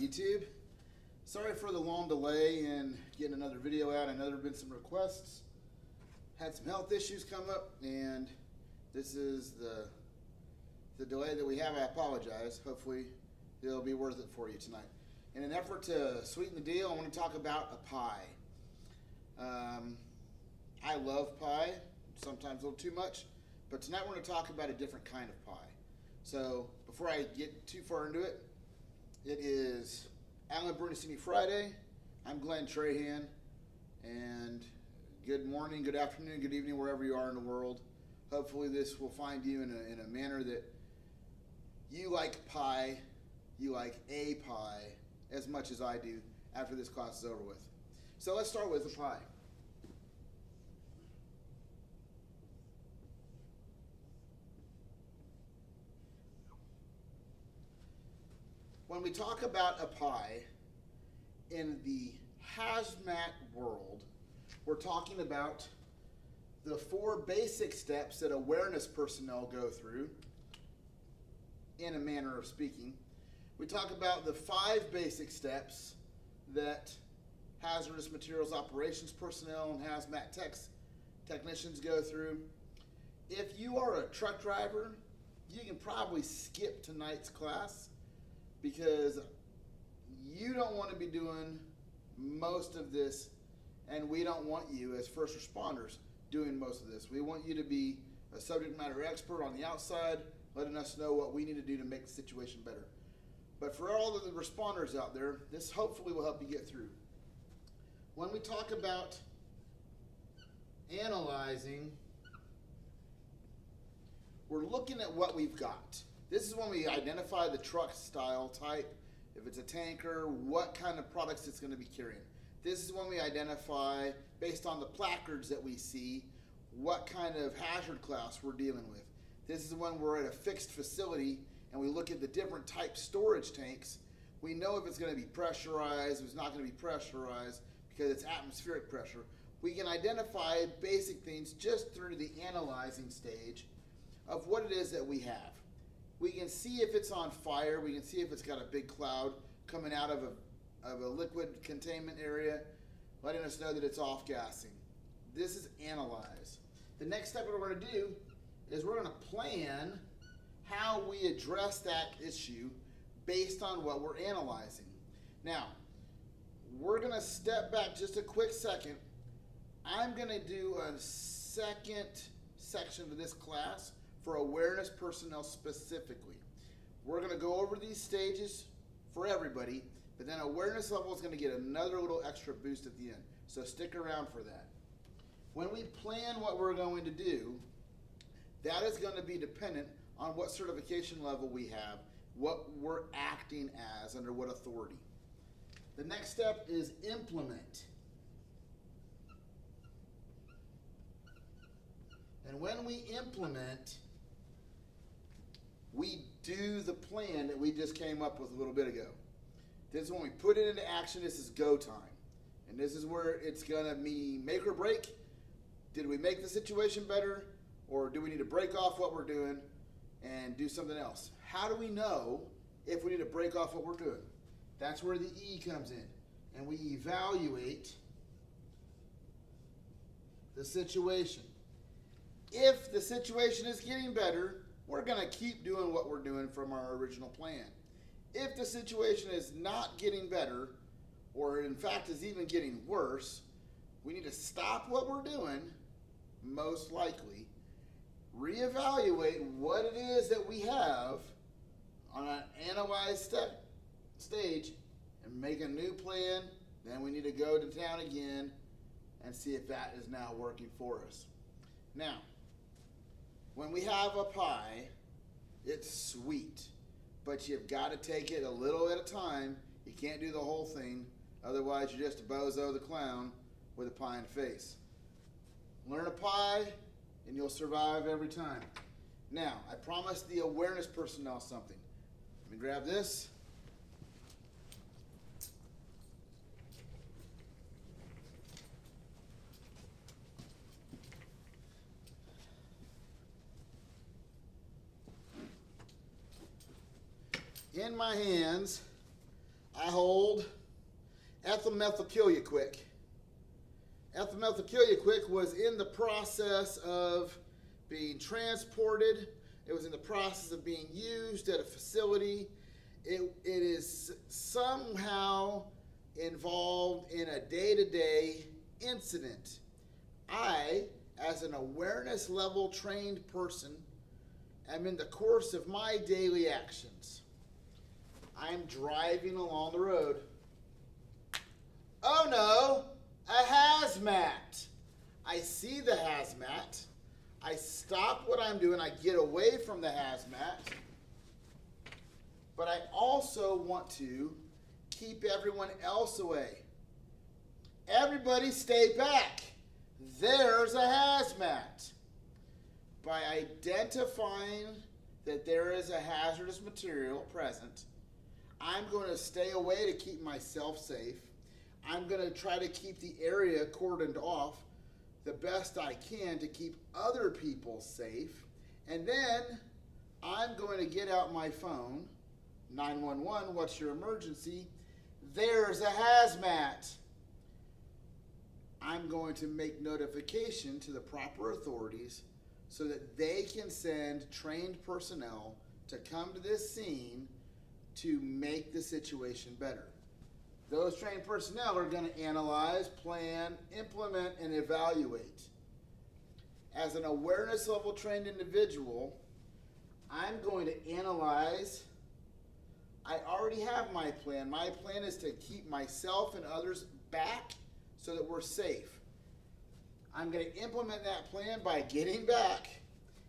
YouTube. Sorry for the long delay in getting another video out. I know there have been some requests. Had some health issues come up, and this is the delay that we have. I apologize. Hopefully it'll be worth it for you tonight. In an effort to sweeten the deal, I want to talk about a pie. I love pie, sometimes a little too much, but tonight we're going to talk about a different kind of pie. So before I get too far into it, it is Alan Bernstein Friday. I'm Glenn Trahan, and good morning, good afternoon, good evening, wherever you are in the world. Hopefully this will find you in a manner that you like pie, you like a pie, as much as I do after this class is over with. So let's start with the pie. When we talk about a pie in the HAZMAT world, we're talking about the 4 basic steps that awareness personnel go through, in a manner of speaking. We talk about the 5 basic steps that hazardous materials operations personnel and hazmat technicians go through. If you are a truck driver, you can probably skip tonight's class because you don't want to be doing most of this, and we don't want you as first responders doing most of this. We want you to be a subject matter expert on the outside, letting us know what we need to do to make the situation better. But for all of the responders out there, this hopefully will help you get through. When we talk about analyzing, we're looking at what we've got. This is when we identify the truck style type, if it's a tanker, what kind of products it's going to be carrying. This is when we identify, based on the placards that we see, what kind of hazard class we're dealing with. This is when we're at a fixed facility and we look at the different type storage tanks. We know if it's going to be pressurized, if it's not going to be pressurized, because it's atmospheric pressure. We can identify basic things just through the analyzing stage of what it is that we have. We can see if it's on fire. We can see if it's got a big cloud coming out of a liquid containment area, letting us know that it's off-gassing. This is analyze. The next step that we're going to do is we're going to plan how we address that issue based on what we're analyzing. Now, we're going to step back just a quick second. I'm going to do a second section of this class for awareness personnel specifically. We're going to go over these stages for everybody, but then awareness level is going to get another little extra boost at the end. So stick around for that. When we plan what we're going to do, that is going to be dependent on what certification level we have, what we're acting as, under what authority. The next step is implement. And when we implement, we do the plan that we just came up with a little bit ago. This is when we put it into action. This is go time. And this is where it's going to be make or break. Did we make the situation better, or do we need to break off what we're doing and do something else? How do we know if we need to break off what we're doing? That's where the E comes in. And we evaluate the situation. If the situation is getting better, we're going to keep doing what we're doing from our original plan. If the situation is not getting better, or in fact is even getting worse, we need to stop what we're doing, most likely, reevaluate what it is that we have on an analyzed stage, and make a new plan. Then we need to go to town again and see if that is now working for us. Now, when we have a pie, it's sweet, but you've got to take it a little at a time. You can't do the whole thing, otherwise you're just a bozo the clown with a pie in the face. Learn a pie and you'll survive every time. Now, I promised the awareness personnel something. Let me grab this. In my hands, I hold ethylmethylquick. Ethylmethylquick was in the process of being transported. It was in the process of being used at a facility. It is somehow involved in a day-to-day incident. I, as an awareness level trained person, am in the course of my daily actions. I'm driving along the road. Oh no, a hazmat. I see the hazmat. I stop what I'm doing. I get away from the hazmat. But I also want to keep everyone else away. Everybody stay back. There's a hazmat. By identifying that there is a hazardous material present, I'm going to stay away to keep myself safe. I'm going to try to keep the area cordoned off the best I can to keep other people safe. And then I'm going to get out my phone. 911, what's your emergency? There's a hazmat. I'm going to make notification to the proper authorities so that they can send trained personnel to come to this scene to make the situation better. Those trained personnel are going to analyze, plan, implement, and evaluate. As an awareness level trained individual, I'm going to analyze. I already have my plan. My plan is to keep myself and others back so that we're safe. I'm going to implement that plan by getting back,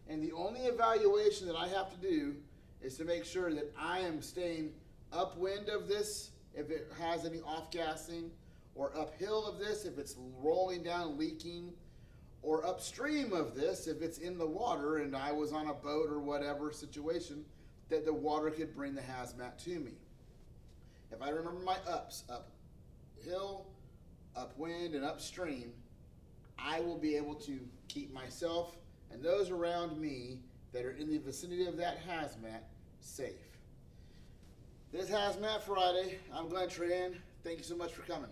and the only evaluation that I have to do is to make sure that I am staying upwind of this if it has any off-gassing, or uphill of this if it's rolling down, leaking, or upstream of this if it's in the water and I was on a boat or whatever situation that the water could bring the hazmat to me. If I remember my ups, uphill, upwind, and upstream, I will be able to keep myself and those around me that are in the vicinity of that hazmat safe. This Hazmat Friday, I'm Glenn Tran. Thank you so much for coming.